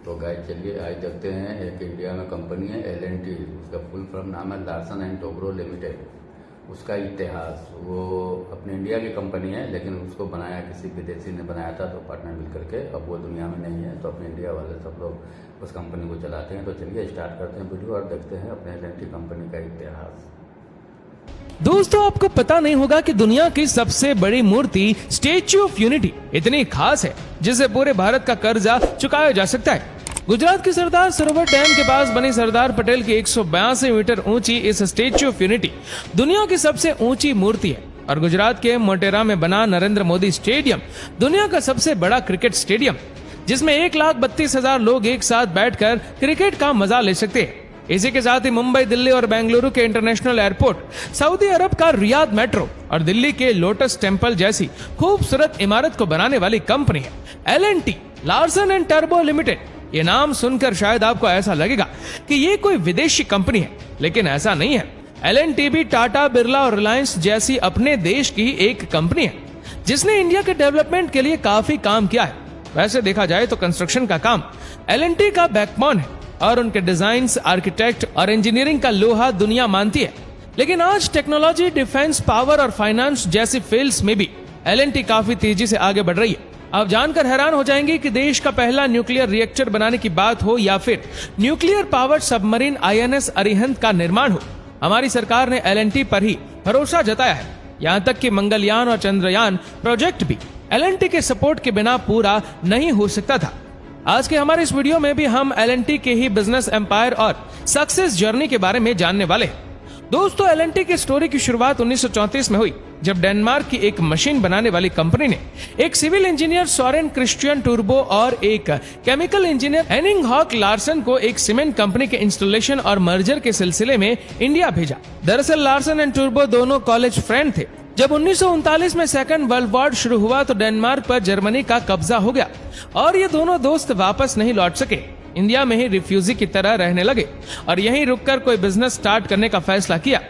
तो गाइस चलिए आज देखते हैं। एक इंडिया में कंपनी है L&T, उसका फुल फॉर्म नाम है लार्सन एंड टोब्रो लिमिटेड। उसका इतिहास, वो अपने इंडिया की कंपनी है लेकिन उसको बनाया किसी विदेशी ने बनाया था, तो पार्टनर मिल करके। अब वो दुनिया में नहीं है तो अपने इंडिया वाले सब लोग उस कंपनी को चलाते हैं। तो चलिए स्टार्ट करते हैं वीडियो और देखते हैं अपने L&T कंपनी का इतिहास। दोस्तों, आपको पता नहीं होगा कि दुनिया की सबसे बड़ी मूर्ति स्टैच्यू ऑफ यूनिटी इतनी खास है जिसे पूरे भारत का कर्जा चुकाया जा सकता है। गुजरात के सरदार सरोवर डैम के पास बनी सरदार पटेल की 182 मीटर ऊंची इस स्टैच्यू ऑफ यूनिटी दुनिया की सबसे ऊंची मूर्ति है। और गुजरात के मोटेरा में बना नरेंद्र मोदी स्टेडियम दुनिया का सबसे बड़ा क्रिकेट स्टेडियम, जिसमें 1,32,000 लोग एक साथ बैठकर क्रिकेट का मजा ले सकते हैं। इसी के साथ ही मुंबई, दिल्ली और बेंगलुरु के इंटरनेशनल एयरपोर्ट, सऊदी अरब का रियाद मेट्रो और दिल्ली के लोटस टेम्पल जैसी खूबसूरत इमारत को बनाने वाली कंपनी है L&T, Larsen and turbo limited. ये नाम सुनकर शायद आपको ऐसा लगेगा कि ये कोई विदेशी कंपनी है, लेकिन ऐसा नहीं है। L&T भी टाटा, बिरला और रिलायंस जैसी अपने देश की एक कंपनी है जिसने इंडिया के डेवलपमेंट के लिए काफी काम किया है। वैसे देखा जाए तो कंस्ट्रक्शन का काम L&T का बैकबोन है और उनके डिजाइन्स, आर्किटेक्ट और इंजीनियरिंग का लोहा दुनिया मानती है। लेकिन आज टेक्नोलॉजी, डिफेंस, पावर और फाइनेंस जैसी फील्ड्स में भी L&T काफी तेजी से आगे बढ़ रही है। आप जानकर हैरान हो जाएंगे कि देश का पहला न्यूक्लियर रिएक्टर बनाने की बात हो या फिर nuclear power submarine INS Arihant का निर्माण हो, हमारी सरकार ने L&T पर ही भरोसा जताया है। यहाँ तक कि मंगलयान और चंद्रयान प्रोजेक्ट भी L&T के सपोर्ट के बिना पूरा नहीं हो सकता था। आज के हमारे इस वीडियो में भी हम L&T के ही बिजनेस एम्पायर और सक्सेस जर्नी के बारे में जानने वाले हैं। दोस्तों, L&T की स्टोरी की शुरुआत 1934 में हुई, जब डेनमार्क की एक मशीन बनाने वाली कंपनी ने एक सिविल इंजीनियर सोरेन क्रिश्चियन टूर्बो और एक chemical engineer Henning Holck Larsen को एक सीमेंट कंपनी के इंस्टॉलेशन और मर्जर के सिलसिले में इंडिया भेजा। दरअसल लार्सन एंड टूर्बो दोनों कॉलेज फ्रेंड थे। जब 1939 में सेकंड वर्ल्ड वॉर शुरू हुआ तो डेनमार्क पर जर्मनी का कब्जा हो गया और ये दोनों दोस्त वापस नहीं लौट सके। इंडिया में ही रिफ्यूजी की तरह रहने लगे और यहीं रुककर कोई बिजनेस स्टार्ट करने का फैसला किया।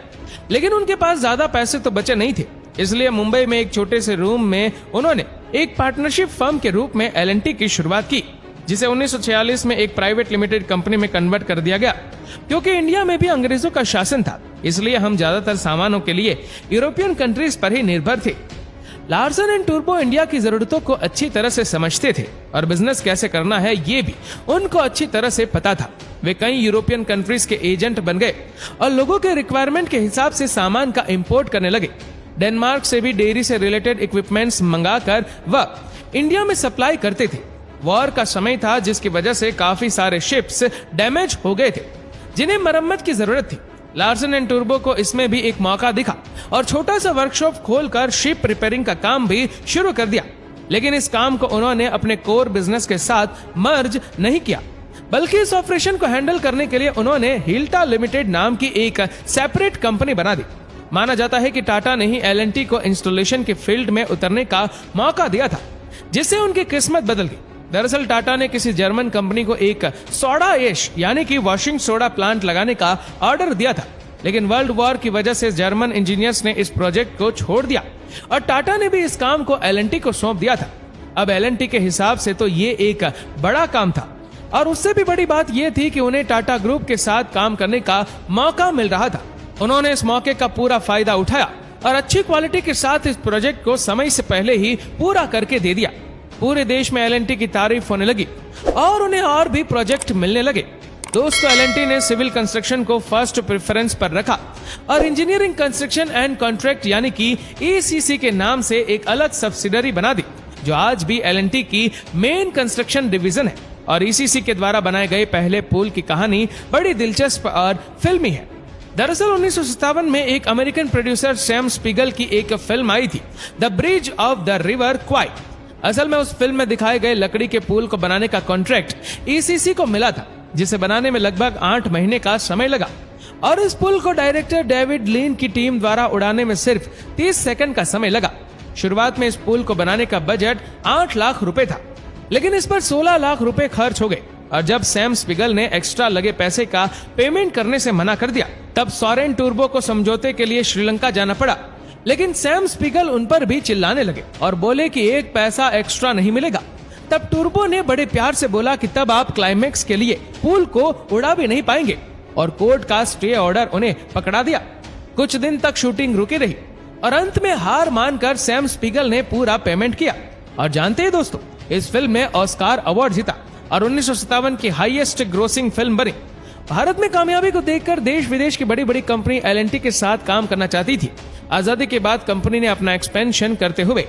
लेकिन उनके पास ज्यादा पैसे तो बचे नहीं थे, इसलिए मुंबई में एक छोटे से रूम में उन्होंने एक पार्टनरशिप फर्म के रूप में L&T की शुरुआत की, जिसे 1946 में एक प्राइवेट लिमिटेड कंपनी में कन्वर्ट कर दिया गया। क्योंकि इंडिया में भी अंग्रेजों का शासन था, इसलिए हम ज्यादातर सामानों के लिए यूरोपियन कंट्रीज पर ही निर्भर थे। लार्सन एंड टूर्बो इंडिया की जरूरतों को अच्छी तरह से समझते थे और बिजनेस कैसे करना है ये भी उनको अच्छी तरह से पता था। वे कई यूरोपियन कंट्रीज के एजेंट बन गए और लोगों के रिक्वायरमेंट के हिसाब से सामान का इंपोर्ट करने लगे। डेनमार्क से भी डेयरी से रिलेटेड इक्विपमेंट्स मंगाकर वह इंडिया में सप्लाई करते थे। वॉर का समय था, जिसकी वजह से काफी सारे शिप्स डैमेज हो गए थे जिन्हें मरम्मत की जरूरत थी। लार्सन एंड टूर्बो को इसमें भी एक मौका दिखा और छोटा सा वर्कशॉप खोलकर शिप रिपेयरिंग का काम भी शुरू कर दिया। लेकिन इस काम को उन्होंने अपने कोर बिजनेस के साथ मर्ज नहीं किया, बल्कि इस ऑपरेशन को हैंडल करने के लिए उन्होंने हिल्टा लिमिटेड नाम की एक सेपरेट कंपनी बना दी। माना जाता है कि टाटा ने ही L&T को इंस्टॉलेशन के फील्ड में उतरने का मौका दिया था, जिससे उनकी किस्मत बदल गई। दरअसल टाटा ने किसी जर्मन कंपनी को एक सोडा ऐश यानी कि वॉशिंग सोडा प्लांट लगाने का ऑर्डर दिया था, लेकिन वर्ल्ड वॉर की वजह से जर्मन इंजीनियर्स ने इस प्रोजेक्ट को छोड़ दिया और टाटा ने भी इस काम को L&T को सौंप दिया था। अब L&T के हिसाब से तो ये एक बड़ा काम था और उससे भी बड़ी बात यह थी कि उन्हें टाटा ग्रुप के साथ काम करने का मौका मिल रहा था। उन्होंने इस मौके का पूरा फायदा उठाया और अच्छी क्वालिटी के साथ इस प्रोजेक्ट को समय से पहले ही पूरा करके दे दिया। पूरे देश में L&T की तारीफ होने लगी और उन्हें और भी प्रोजेक्ट मिलने लगे। दोस्तों, L&T ने सिविल कंस्ट्रक्शन को फर्स्ट प्रेफरेंस पर रखा और इंजीनियरिंग कंस्ट्रक्शन एंड कॉन्ट्रैक्ट यानी कि ECC के नाम से एक अलग सब्सिडरी बना दी, जो आज भी L&T की मेन कंस्ट्रक्शन डिवीजन है। और ECC के द्वारा बनाए गए पहले पुल की कहानी बड़ी दिलचस्प और फिल्मी है। दरअसल 1957 में एक अमेरिकन प्रोड्यूसर सैम स्पीगल की एक फिल्म आई थी, the bridge of the river Kwai. असल में उस फिल्म में दिखाए गए लकड़ी के पुल को बनाने का कॉन्ट्रैक्ट ECC को मिला था, जिसे बनाने में लगभग 8 महीने का समय लगा और इस पुल को डायरेक्टर डेविड लीन की टीम द्वारा उड़ाने में सिर्फ 30 सेकंड का समय लगा। शुरुआत में इस पुल को बनाने का बजट 8 लाख रुपए था, लेकिन इस पर 16 लाख रुपए खर्च हो गए और जब सैम स्पीगल ने एक्स्ट्रा लगे पैसे का पेमेंट करने से मना कर दिया, तब सोरेन टूर्बो को समझौते के लिए श्रीलंका जाना पड़ा। लेकिन सैम स्पीगल उन पर भी चिल्लाने लगे और बोले कि एक पैसा एक्स्ट्रा नहीं मिलेगा। तब टूर्बो ने बड़े प्यार से बोला कि तब आप क्लाइमेक्स के लिए पूल को उड़ा भी नहीं पाएंगे, और कोर्ट का स्टे ऑर्डर उन्हें पकड़ा दिया। कुछ दिन तक शूटिंग रुकी रही और अंत में हार मानकर सैम स्पीगल ने पूरा पेमेंट किया। और जानते हैं दोस्तों, इस फिल्म में ऑस्कार अवार्ड जीता और 1957 की हाईएस्ट ग्रोसिंग फिल्म बनी। भारत में कामयाबी को देखकर देश विदेश की बड़ी बड़ी कंपनी L&T के साथ काम करना चाहती थी। आजादी के बाद कंपनी ने अपना एक्सपेंशन करते हुए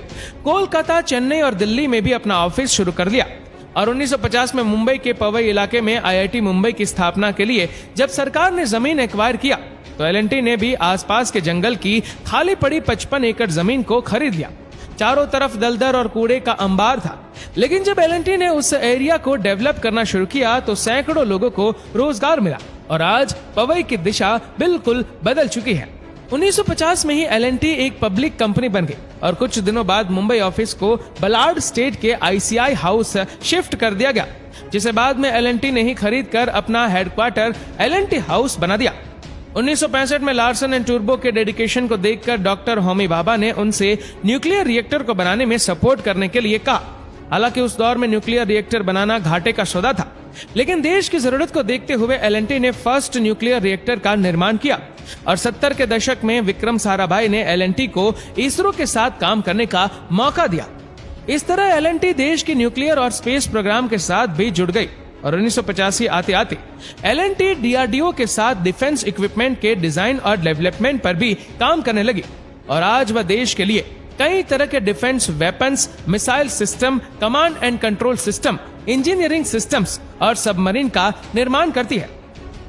कोलकाता, चेन्नई और दिल्ली में भी अपना ऑफिस शुरू कर लिया। और 1950 में मुंबई के पवई इलाके में IIT मुंबई की स्थापना के लिए जब सरकार ने जमीन एक्वायर किया तो L&T ने भी आसपास के जंगल की खाली पड़ी 55 एकड़ जमीन को खरीद लिया। चारों तरफ दलदल और कूड़े का अंबार था, लेकिन जब L&T ने उस एरिया को डेवलप करना शुरू किया तो सैकड़ों लोगों को रोजगार मिला और आज पवई की दिशा बिल्कुल बदल चुकी है। 1950 में ही L&T एक पब्लिक कंपनी बन गई और कुछ दिनों बाद मुंबई ऑफिस को बलाड स्टेट के ICI हाउस शिफ्ट कर दिया गया, जिसे बाद में L&T ने ही खरीद कर अपना हेडक्वार्टर L&T हाउस बना दिया। 1965 में लार्सन एंड टूर्बो के डेडिकेशन को देखकर डॉक्टर होमी भाभा ने उनसे न्यूक्लियर रिएक्टर को बनाने में सपोर्ट करने के लिए कहा। हालांकि उस दौर में न्यूक्लियर रिएक्टर बनाना घाटे का सौदा था, लेकिन देश की जरूरत को देखते हुए L&T ने फर्स्ट न्यूक्लियर रिएक्टर का निर्माण किया और 70 के दशक में विक्रम साराभाई ने L&T को इसरो के साथ काम करने का मौका दिया। इस तरह L&T देश की न्यूक्लियर और स्पेस प्रोग्राम के साथ भी जुड़ गई और 1985 आते आते L&T DRDO के साथ डिफेंस इक्विपमेंट के डिजाइन और डेवलपमेंट पर भी काम करने लगी और आज वह देश के लिए कई तरह के defence weapons, missile system, command and control system, engineering systems और सबमरीन का निर्माण करती है।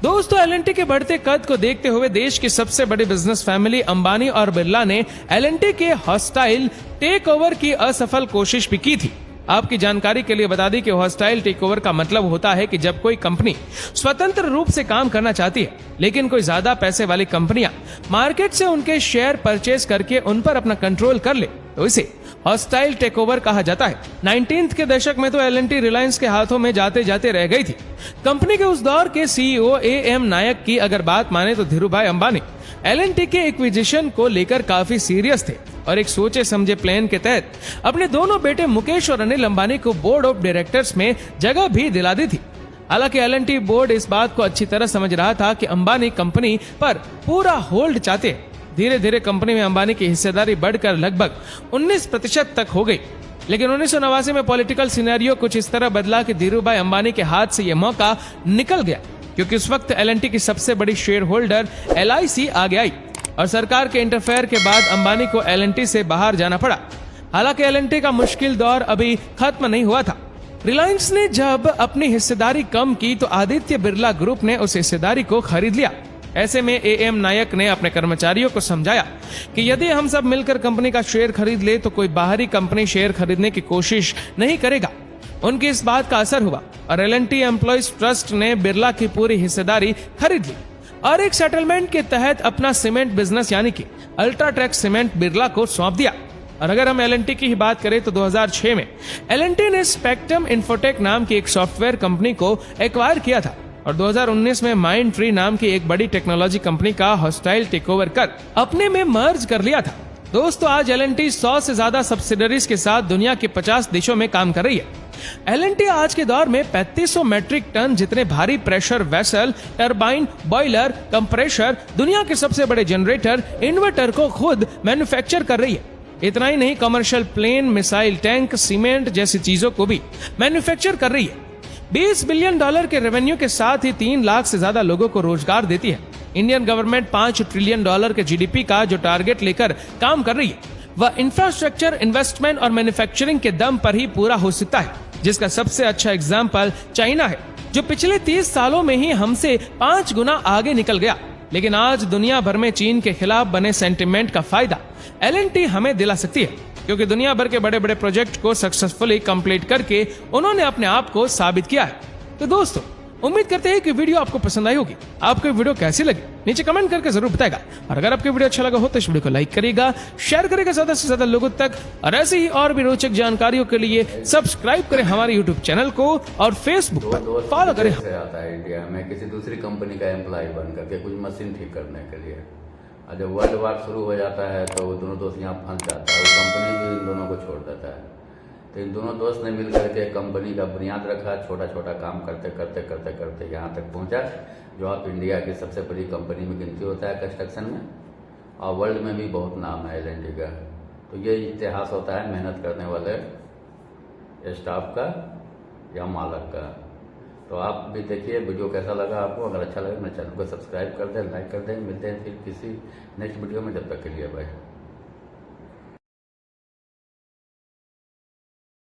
दोस्तों, L&T के बढ़ते कद को देखते हुए देश की सबसे बड़ी बिजनेस फैमिली अंबानी और बिरला ने L&T के हॉस्टाइल टेक ओवर की असफल कोशिश भी की थी। आपकी जानकारी के लिए बता दी कि हॉस्टाइल टेकओवर का मतलब होता है कि जब कोई कंपनी स्वतंत्र रूप से काम करना चाहती है, लेकिन कोई ज्यादा पैसे वाली कंपनियां मार्केट से उनके शेयर परचेज करके उन पर अपना कंट्रोल कर ले, तो इसे हॉस्टाइल टेकओवर कहा जाता है। 19th के दशक में तो L&T रिलायंस के हाथों में जाते जाते रह गई थी। कंपनी के उस दौर के CEO AM नायक की अगर बात माने तो धीरूभाई अंबानी L&T के एक्विजिशन को लेकर काफी सीरियस थे और एक सोचे समझे प्लान के तहत अपने दोनों बेटे मुकेश और अनिल अंबानी को बोर्ड ऑफ डायरेक्टर्स में जगह भी दिला दी थी। हालांकि L&T बोर्ड इस बात को अच्छी तरह समझ रहा था कि अंबानी कंपनी पर पूरा होल्ड चाहते हैं। धीरे धीरे कंपनी में अंबानी की हिस्सेदारी बढ़कर लगभग 19% तक हो गई, लेकिन 1989 में पॉलिटिकल सिनेरियो कुछ इस तरह बदला कि धीरूभाई अंबानी के हाथ से यह मौका निकल गया, क्योंकि उस वक्त L&T की सबसे बड़ी शेयर होल्डर LIC आगे आई और सरकार के इंटरफेयर के बाद अंबानी को L&T से बाहर जाना पड़ा। हालांकि L&T का मुश्किल दौर अभी खत्म नहीं हुआ था। रिलायंस ने जब अपनी हिस्सेदारी कम की तो आदित्य बिरला ग्रुप ने उस हिस्सेदारी को खरीद लिया। ऐसे में AM नायक ने अपने कर्मचारियों को समझाया कि यदि हम सब मिलकर कंपनी का शेयर खरीद ले तो कोई बाहरी कंपनी शेयर खरीदने की कोशिश नहीं करेगा। उनकी इस बात का असर हुआ और L&T एम्प्लॉइज ट्रस्ट ने बिरला की पूरी हिस्सेदारी खरीद ली और एक सेटलमेंट के तहत अपना सीमेंट बिजनेस यानी कि अल्ट्राटेक सीमेंट बिरला को सौंप दिया। और अगर हम L&T की ही बात करें तो 2006 में L&T ने स्पेक्ट्रम इन्फोटेक नाम की एक सॉफ्टवेयर कंपनी को एक्वायर किया था और 2019 में माइंड ट्री नाम की एक बड़ी टेक्नोलॉजी कंपनी का हॉस्टाइल टेकओवर कर अपने में मर्ज कर लिया था। दोस्तों, आज L&T 100 से ज्यादा सब्सिडरीज के साथ दुनिया के 50 देशों में काम कर रही है। L&T आज के दौर में 3500 मैट्रिक टन जितने भारी pressure vessel, turbine, boiler, compressor, दुनिया के सबसे बड़े जनरेटर, इन्वर्टर को खुद मैन्युफैक्चर कर रही है। इतना ही नहीं, commercial plane, missile tank, cement जैसी चीजों को भी मैन्युफैक्चर कर रही है। $20 बिलियन के रेवेन्यू के साथ ही 3 लाख से ज्यादा लोगों को रोजगार देती है। इंडियन गवर्नमेंट $5 ट्रिलियन के GDP का जो टारगेट लेकर काम कर रही है, वह इंफ्रास्ट्रक्चर, इन्वेस्टमेंट और मैन्युफैक्चरिंग के दम पर ही पूरा हो सकता है, जिसका सबसे अच्छा एग्जाम्पल चाइना है, जो पिछले 30 सालों में ही हमसे 5 गुना आगे निकल गया। लेकिन आज दुनिया भर में चीन के खिलाफ बने सेंटिमेंट का फायदा L&T हमें दिला सकती है, क्योंकि दुनिया भर के बड़े बड़े प्रोजेक्ट को सक्सेसफुली कंप्लीट करके उन्होंने अपने आप को साबित किया है। तो दोस्तों, उम्मीद करते हैं कि वीडियो आपको पसंद आई होगी। आपको वीडियो कैसी लगी नीचे कमेंट करके जरूर बताएगा और अगर आपको वीडियो अच्छा लगा हो तो इस वीडियो को लाइक करिएगा, शेयर करिएगा ज्यादा से ज्यादा लोगों तक और ऐसे ही और भी रोचक जानकारियों के लिए सब्सक्राइब करें हमारे यूट्यूब चैनल को और फेसबुक पर फॉलो करें। आता है इंडिया में किसी दूसरी कंपनी का एम्प्लॉय बन करके कुछ मशीन ठीक करने के लिए, और जब वर्ल्ड वार शुरू हो जाता है तो वो दोनों दोस्त यहाँ फंस जाता है, वो कंपनी भी इन दोनों को छोड़ देता है। तो इन दोनों दोस्त ने मिल करके कंपनी का बुनियाद रखा, छोटा छोटा काम करते करते करते करते यहाँ तक पहुँचा जो आप इंडिया की सबसे बड़ी कंपनी में गिनती होता है कंस्ट्रक्शन में, और वर्ल्ड में भी बहुत नाम है L&T का। तो ये इतिहास होता है मेहनत करने वाले स्टाफ का या मालक का। तो आप भी देखिए वीडियो कैसा लगा आपको। अगर अच्छा लगे मेरे चैनल को सब्सक्राइब कर दें, लाइक कर दें। मिलते हैं फिर किसी नेक्स्ट वीडियो में, जब तक के लिए बाय।